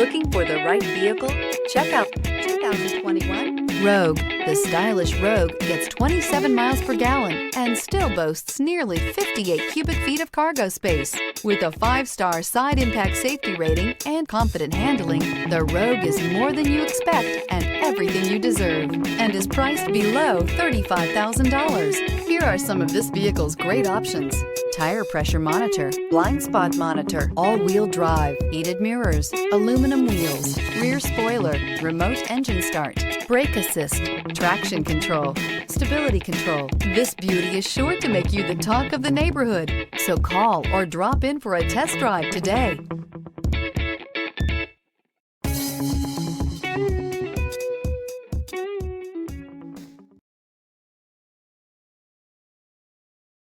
Looking for the right vehicle? Check out 2021 Rogue. The stylish Rogue gets 27 miles per gallon and still boasts nearly 58 cubic feet of cargo space. With a 5-star side impact safety rating and confident handling, the Rogue is more than you expect and everything you deserve, and is priced below $35,000. Here are some of this vehicle's great options: tire pressure monitor, blind spot monitor, all-wheel drive, heated mirrors, aluminum wheels, rear spoiler, remote engine start, brake assist, traction control, stability control. This beauty is sure to make you the talk of the neighborhood. So call or drop in for a test drive today.